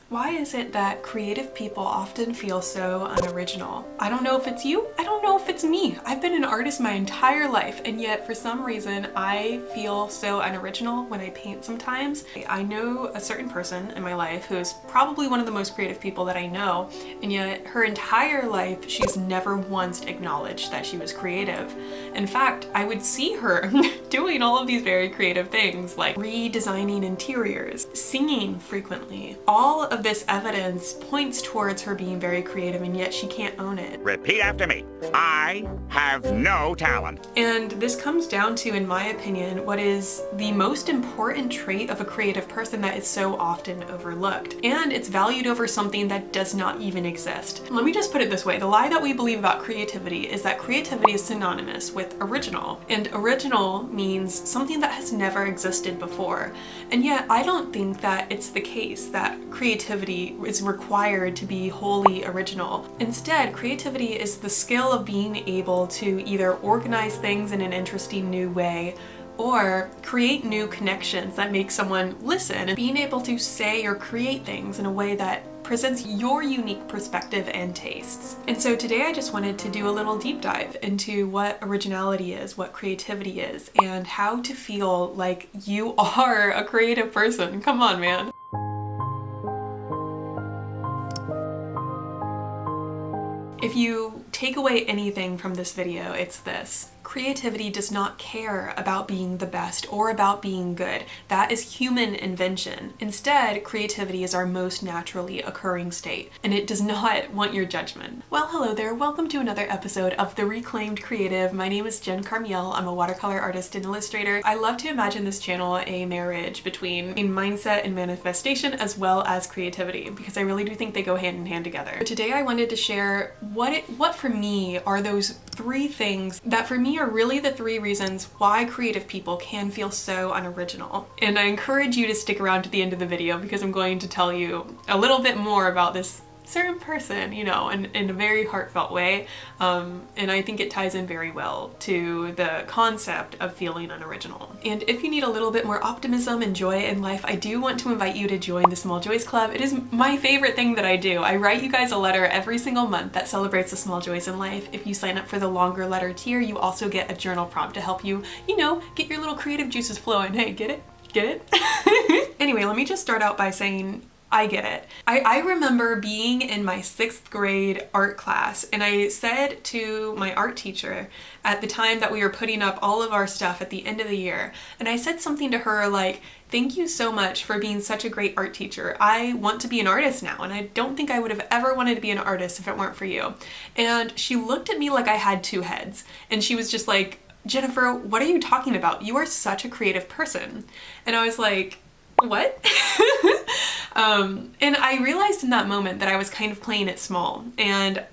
Why is it that creative people often feel so unoriginal? I don't know if it's you, I don't know if it's me. I've been an artist my entire life, and yet for some reason I feel so unoriginal when I paint sometimes. I know a certain person in my life who is probably one of the most creative people that I know, and yet her entire life she's never once acknowledged that she was creative. In fact, I would see her doing all of these very creative things like redesigning interiors, singing frequently. All of this evidence points towards her being very creative, and yet she can't own it. Repeat after me. I have no talent. And this comes down to, in my opinion, what is the most important trait of a creative person that is so often overlooked. And it's valued over something that does not even exist. Let me just put it this way. The lie that we believe about creativity is that creativity is synonymous with original. And original means something that has never existed before. And yet I don't think that it's the case that creativity is required to be wholly original. Instead, creativity is the skill of being able to either organize things in an interesting new way or create new connections that make someone listen, and being able to say or create things in a way that presents your unique perspective and tastes. And so today I just wanted to do a little deep dive into what originality is, what creativity is, and how to feel like you are a creative person. Come on, man. If you take away anything from this video, it's this. Creativity does not care about being the best or about being good. That is human invention. Instead, creativity is our most naturally occurring state, and it does not want your judgment. Well, hello there. Welcome to another episode of The Reclaimed Creative. My name is Jen Carmiel. I'm a watercolor artist and illustrator. I love to imagine this channel a marriage between mindset and manifestation as well as creativity, because I really do think they go hand in hand together. Today I wanted to share what for me are those three things that for me are really the three reasons why creative people can feel so unoriginal. And I encourage you to stick around to the end of the video because I'm going to tell you a little bit more about this certain person, you know, in a very heartfelt way. And I think it ties in very well to the concept of feeling unoriginal. And if you need a little bit more optimism and joy in life, I do want to invite you to join the Small Joys Club. It is my favorite thing that I do. I write you guys a letter every single month that celebrates the small joys in life. If you sign up for the longer letter tier, you also get a journal prompt to help you, you know, get your little creative juices flowing. Hey, get it? Get it? Anyway, let me just start out by saying, I get it. I remember being in my 6th grade art class, and I said to my art teacher at the time that we were putting up all of our stuff at the end of the year, and I said something to her like, "Thank you so much for being such a great art teacher. I want to be an artist now, and I don't think I would have ever wanted to be an artist if it weren't for you." And she looked at me like I had two heads, and she was just like, "Jennifer, what are you talking about? You are such a creative person." And I was like, what? And I realized in that moment that I was kind of playing it small. And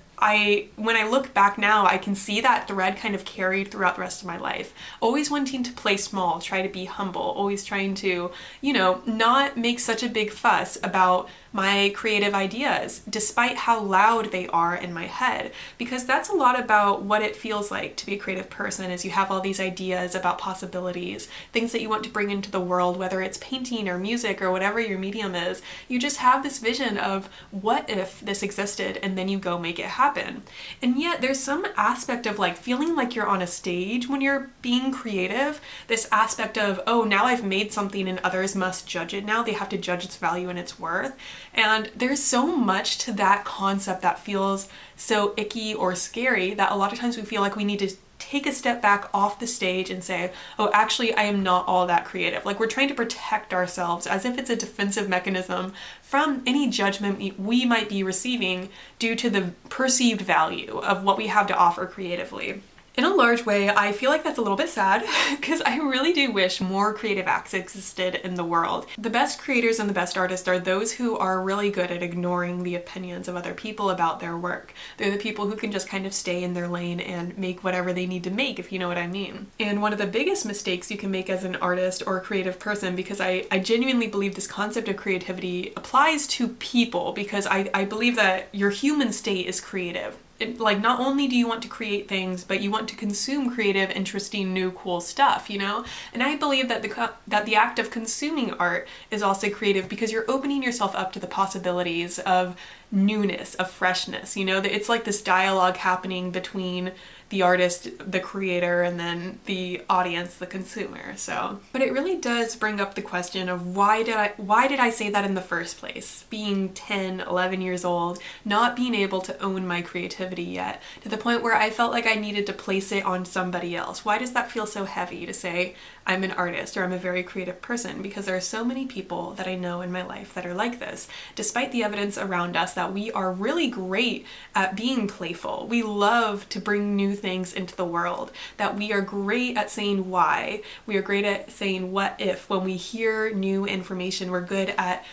when I look back now, I can see that thread kind of carried throughout the rest of my life. Always wanting to play small, try to be humble, always trying to, you know, not make such a big fuss about my creative ideas, despite how loud they are in my head. Because that's a lot about what it feels like to be a creative person, is you have all these ideas about possibilities, things that you want to bring into the world, whether it's painting or music or whatever your medium is. You just have this vision of what if this existed, and then you go make it happen. And yet there's some aspect of like feeling like you're on a stage when you're being creative, this aspect of, oh, now I've made something and others must judge it now. They have to judge its value and its worth. And there's so much to that concept that feels so icky or scary that a lot of times we feel like we need to take a step back off the stage and say, oh, actually, I am not all that creative. Like, we're trying to protect ourselves as if it's a defensive mechanism from any judgment we might be receiving due to the perceived value of what we have to offer creatively. In a large way, I feel like that's a little bit sad because I really do wish more creative acts existed in the world. The best creators and the best artists are those who are really good at ignoring the opinions of other people about their work. They're the people who can just kind of stay in their lane and make whatever they need to make, if you know what I mean. And one of the biggest mistakes you can make as an artist or a creative person, because I genuinely believe this concept of creativity applies to people, because I believe that your human state is creative. like, not only do you want to create things, but you want to consume creative, interesting, new, cool stuff, you know? And I believe that the act of consuming art is also creative because you're opening yourself up to the possibilities of newness, of freshness, you know? It's like this dialogue happening between the artist, the creator, and then the audience, the consumer. So, but it really does bring up the question of why did I say that in the first place? Being 10, 11 years old, not being able to own my creativity yet, to the point where I felt like I needed to place it on somebody else. Why does that feel so heavy to say I'm an artist or I'm a very creative person? Because there are so many people that I know in my life that are like this, despite the evidence around us that we are really great at being playful. We love to bring new things into the world, that we are great at saying why. We are great at saying what if. When we hear new information, we're good at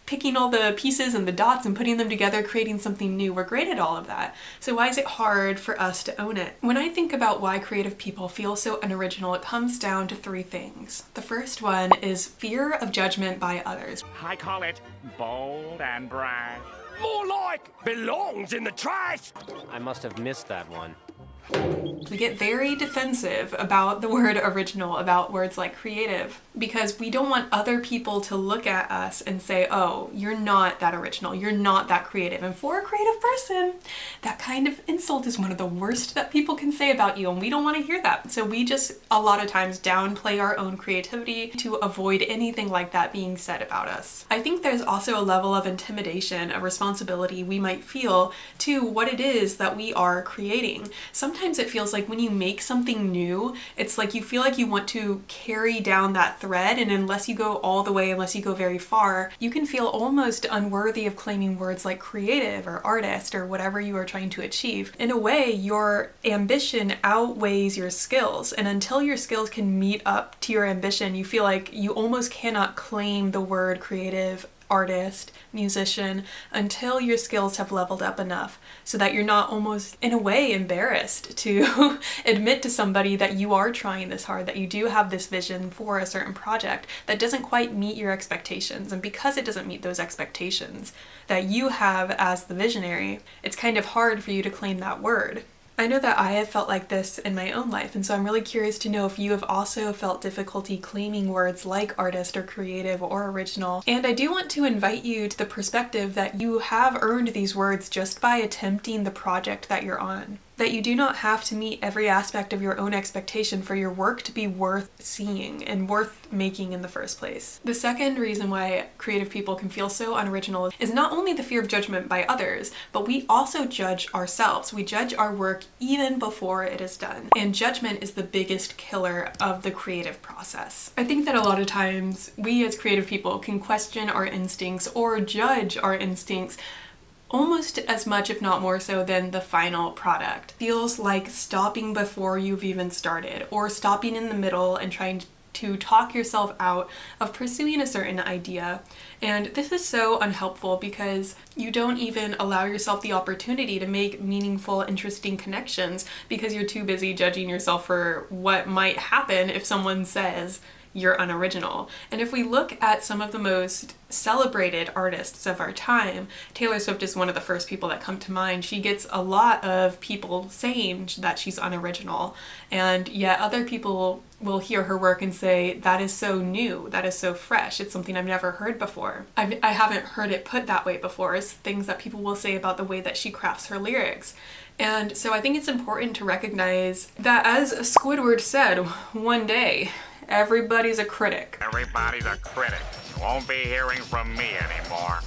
picking all the pieces and the dots and putting them together, creating something new. We're great at all of that. So why is it hard for us to own it? When I think about why creative people feel so unoriginal, it comes down to three things. The first one is fear of judgment by others. I call it bold and brash. More like belongs in the trash. I must have missed that one. We get very defensive about the word original, about words like creative, because we don't want other people to look at us and say, oh, you're not that original, you're not that creative. And for a creative person, that kind of insult is one of the worst that people can say about you, and we don't want to hear that. So we just a lot of times downplay our own creativity to avoid anything like that being said about us. I think there's also a level of intimidation, a responsibility we might feel to what it is that we are creating. Sometimes it feels like when you make something new, it's like you feel like you want to carry down that thread, and unless you go all the way, unless you go very far, you can feel almost unworthy of claiming words like creative or artist or whatever you are trying to achieve. In a way, your ambition outweighs your skills, and until your skills can meet up to your ambition, you feel like you almost cannot claim the word creative, artist, musician, until your skills have leveled up enough so that you're not almost in a way embarrassed to admit to somebody that you are trying this hard, that you do have this vision for a certain project that doesn't quite meet your expectations. And because it doesn't meet those expectations that you have as the visionary, it's kind of hard for you to claim that word. I know that I have felt like this in my own life, and so I'm really curious to know if you have also felt difficulty claiming words like artist or creative or original. And I do want to invite you to the perspective that you have earned these words just by attempting the project that you're on. That you do not have to meet every aspect of your own expectation for your work to be worth seeing and worth making in the first place. The second reason why creative people can feel so unoriginal is not only the fear of judgment by others, but we also judge ourselves. We judge our work even before it is done. And judgment is the biggest killer of the creative process. I think that a lot of times we as creative people can question our instincts or judge our instincts almost as much, if not more so, than the final product. Feels like stopping before you've even started, or stopping in the middle and trying to talk yourself out of pursuing a certain idea. And this is so unhelpful because you don't even allow yourself the opportunity to make meaningful, interesting connections because you're too busy judging yourself for what might happen if someone says you're unoriginal. And if we look at some of the most celebrated artists of our time, Taylor Swift is one of the first people that come to mind. She gets a lot of people saying that she's unoriginal, and yet other people will hear her work and say, that is so new, that is so fresh, it's something I've never heard before. I haven't heard it put that way before, is things that people will say about the way that she crafts her lyrics. And so I think it's important to recognize that, as Squidward said one day, everybody's a critic. Everybody's a critic. You won't be hearing from me anymore.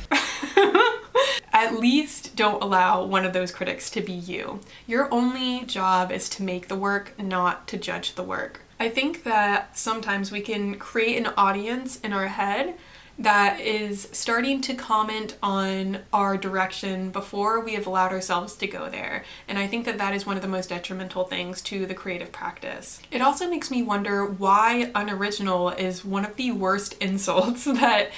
At least don't allow one of those critics to be you. Your only job is to make the work, not to judge the work. I think that sometimes we can create an audience in our head that is starting to comment on our direction before we have allowed ourselves to go there. And I think that that is one of the most detrimental things to the creative practice. It also makes me wonder why unoriginal is one of the worst insults that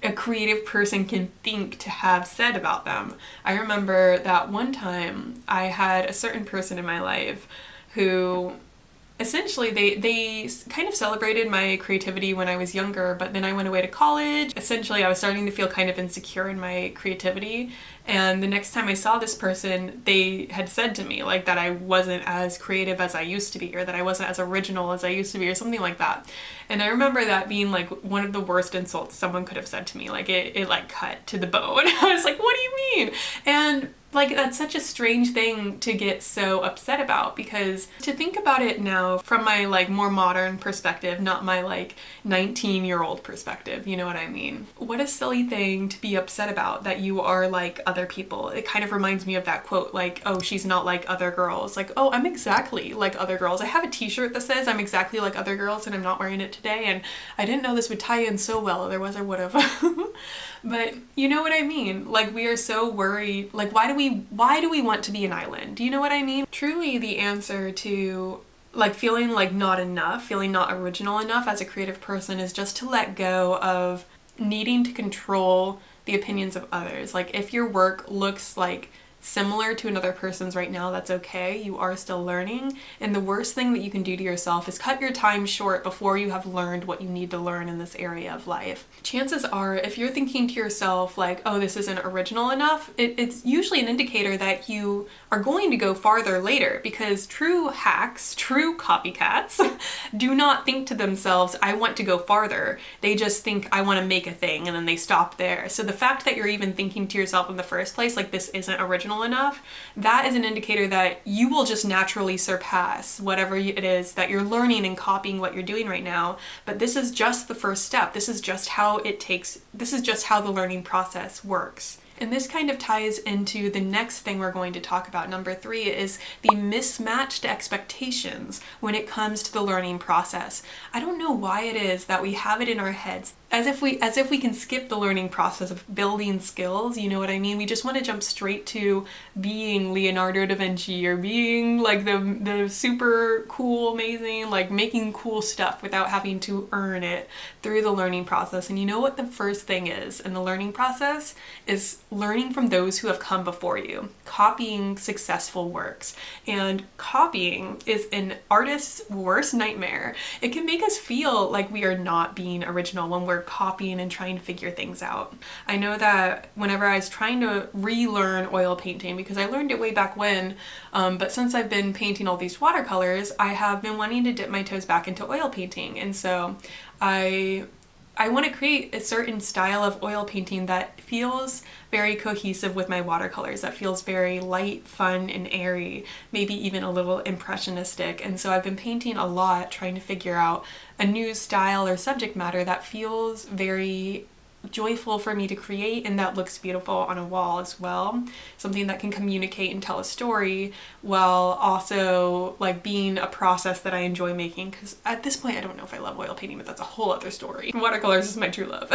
a creative person can think to have said about them. I remember that one time I had a certain person in my life who essentially they kind of celebrated my creativity when I was younger, but then I went away to college. Essentially, I was starting to feel kind of insecure in my creativity. And the next time I saw this person, they had said to me like that I wasn't as creative as I used to be, or that I wasn't as original as I used to be, or something like that. And I remember that being like one of the worst insults someone could have said to me. Like it like cut to the bone. I was like, what do you mean? And like, that's such a strange thing to get so upset about, because to think about it now from my like more modern perspective, not my like 19-year-old perspective, you know what I mean? What a silly thing to be upset about, that you are like other people. It kind of reminds me of that quote, like, oh, she's not like other girls. Like, oh, I'm exactly like other girls. I have a t-shirt that says I'm exactly like other girls, and I'm not wearing it today, and I didn't know this would tie in so well, otherwise I would have. But you know what I mean? Like, we are so worried. Like, why do we want to be an island? Do you know what I mean? Truly, the answer to like feeling like not enough, feeling not original enough as a creative person, is just to let go of needing to control the opinions of others. Like, if your work looks like similar to another person's right now, that's okay. You are still learning. And the worst thing that you can do to yourself is cut your time short before you have learned what you need to learn in this area of life. Chances are, if you're thinking to yourself like, oh, this isn't original enough, it's usually an indicator that you are going to go farther later, because true hacks, true copycats do not think to themselves, I want to go farther. They just think, I want to make a thing, and then they stop there. So the fact that you're even thinking to yourself in the first place, like, this isn't original enough, that is an indicator that you will just naturally surpass whatever it is that you're learning and copying what you're doing right now. But this is just the first step. This is just how the learning process works. And this kind of ties into the next thing we're going to talk about. Number 3 is the mismatched expectations when it comes to the learning process. I don't know why it is that we have it in our heads as if we can skip the learning process of building skills, you know what I mean? We just want to jump straight to being Leonardo da Vinci, or being like the super cool, amazing, like making cool stuff without having to earn it through the learning process. And you know what the first thing is in the learning process is learning from those who have come before you, copying successful works. And copying is an artist's worst nightmare. It can make us feel like we are not being original when we're copying and trying to figure things out. I know that whenever I was trying to relearn oil painting, because I learned it way back when, but since I've been painting all these watercolors, I have been wanting to dip my toes back into oil painting. And so I want to create a certain style of oil painting that feels very cohesive with my watercolors, that feels very light, fun, and airy, maybe even a little impressionistic. And so I've been painting a lot, trying to figure out a new style or subject matter that feels very joyful for me to create and that looks beautiful on a wall as well. Something that can communicate and tell a story while also like being a process that I enjoy making, because at this point I don't know if I love oil painting, but that's a whole other story. Watercolors is my true love.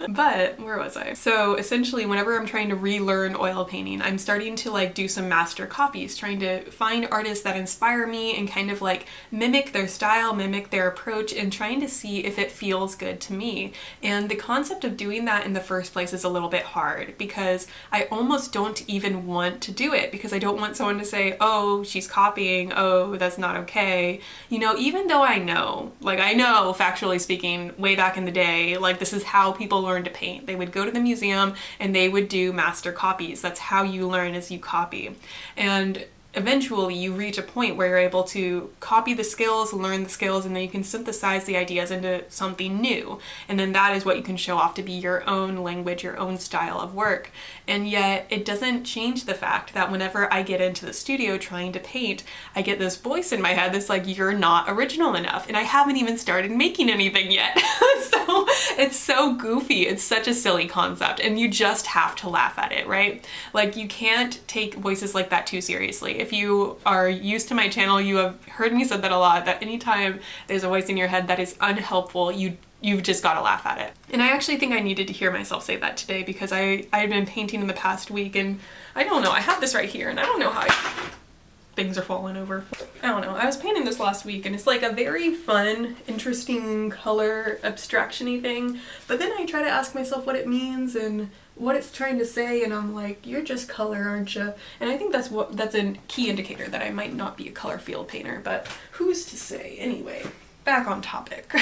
But where was I? So essentially, whenever I'm trying to relearn oil painting, I'm starting to like do some master copies, trying to find artists that inspire me and kind of like mimic their style, mimic their approach, and trying to see if it feels good to me. And the concept of doing that in the first place is a little bit hard, because I almost don't even want to do it, because I don't want someone to say, oh, she's copying, oh, that's not okay. You know, even though I know, factually speaking, way back in the day, like this is how people learn to paint. They would go to the museum and they would do master copies. That's how you learn, is you copy. And eventually you reach a point where you're able to copy the skills, learn the skills, and then you can synthesize the ideas into something new. And then that is what you can show off to be your own language, your own style of work. And yet it doesn't change the fact that whenever I get into the studio trying to paint, I get this voice in my head that's like, you're not original enough. And I haven't even started making anything yet. So it's so goofy. It's such a silly concept, and you just have to laugh at it, right? Like, you can't take voices like that too seriously. If you are used to my channel, you have heard me say that a lot, that anytime there's a voice in your head that is unhelpful, you've just got to laugh at it. And I actually think I needed to hear myself say that today, because I've been painting in the past week, and I don't know, I have this right here and I don't know how things are falling over. I don't know. I was painting this last week and it's like a very fun, interesting color abstraction-y thing. But then I try to ask myself what it means and what it's trying to say, and I'm like, you're just color, aren't you? And I think that's a key indicator that I might not be a color field painter, but who's to say? Anyway, back on topic.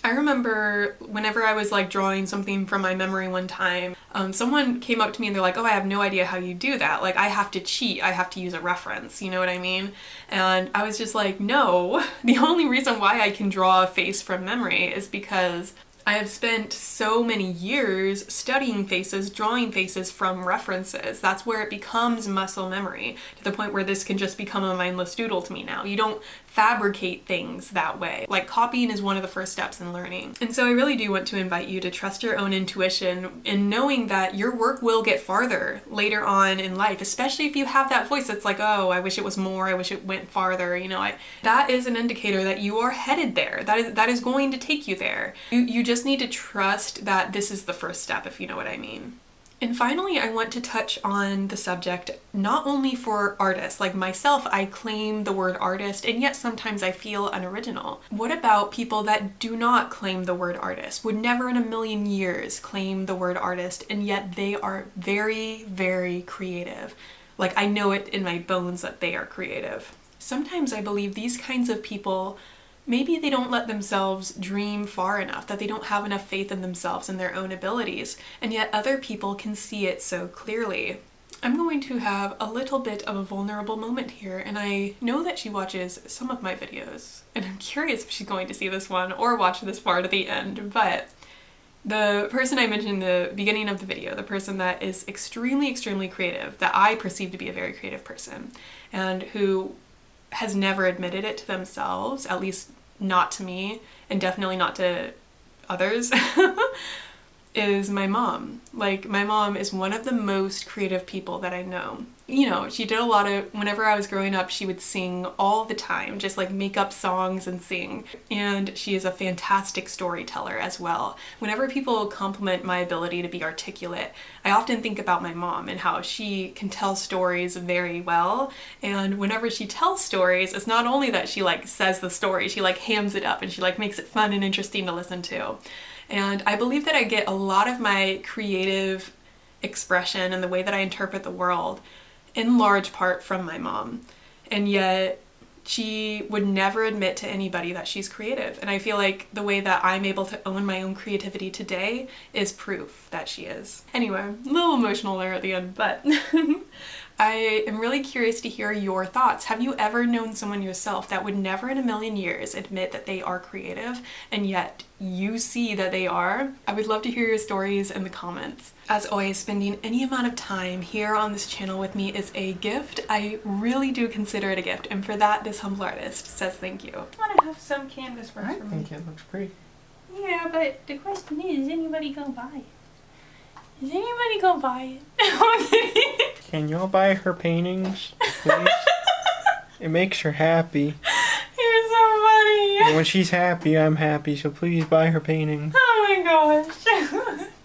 I remember whenever I was like drawing something from my memory one time, someone came up to me and they're like, oh, I have no idea how you do that. Like, I have to cheat. I have to use a reference. You know what I mean? And I was just like, no, the only reason why I can draw a face from memory is because I have spent so many years studying faces, drawing faces from references. That's where it becomes muscle memory, to the point where this can just become a mindless doodle to me now. You don't fabricate things that way. Like, copying is one of the first steps in learning. And so I really do want to invite you to trust your own intuition in knowing that your work will get farther later on in life, especially if you have that voice that's like, oh, I wish it was more, I wish it went farther, you know. That is an indicator that you are headed there. That is going to take you there. You just need to trust that this is the first step, if you know what I mean. And finally, I want to touch on the subject not only for artists. Like myself, I claim the word artist, and yet sometimes I feel unoriginal. What about people that do not claim the word artist, would never in a million years claim the word artist, and yet they are very, very creative? Like, I know it in my bones that they are creative. Sometimes I believe these kinds of people, maybe they don't let themselves dream far enough, that they don't have enough faith in themselves and their own abilities, and yet other people can see it so clearly. I'm going to have a little bit of a vulnerable moment here, and I know that she watches some of my videos, and I'm curious if she's going to see this one or watch this far to the end, but the person I mentioned in the beginning of the video, the person that is extremely, extremely creative, that I perceive to be a very creative person, and who has never admitted it to themselves, at least not to me, and definitely not to others, is my mom. Like, my mom is one of the most creative people that I know. You know, she did a lot of, whenever I was growing up, she would sing all the time, just like make up songs and sing. And she is a fantastic storyteller as well. Whenever people compliment my ability to be articulate, I often think about my mom and how she can tell stories very well. And whenever she tells stories, it's not only that she like says the story, she like hams it up and she like makes it fun and interesting to listen to. And I believe that I get a lot of my creative expression and the way that I interpret the world in large part from my mom. And yet she would never admit to anybody that she's creative. And I feel like the way that I'm able to own my own creativity today is proof that she is. Anyway, a little emotional there at the end, but I am really curious to hear your thoughts. Have you ever known someone yourself that would never in a million years admit that they are creative, and yet you see that they are? I would love to hear your stories in the comments. As always, spending any amount of time here on this channel with me is a gift. I really do consider it a gift, and for that, this humble artist says thank you. I want to have some canvas work for me. I think it looks pretty. Yeah, but the question is anybody gonna buy it? Is anybody gonna buy it? Can y'all buy her paintings, please? It makes her happy. You're so funny. And when she's happy, I'm happy, so please buy her paintings. Oh my gosh.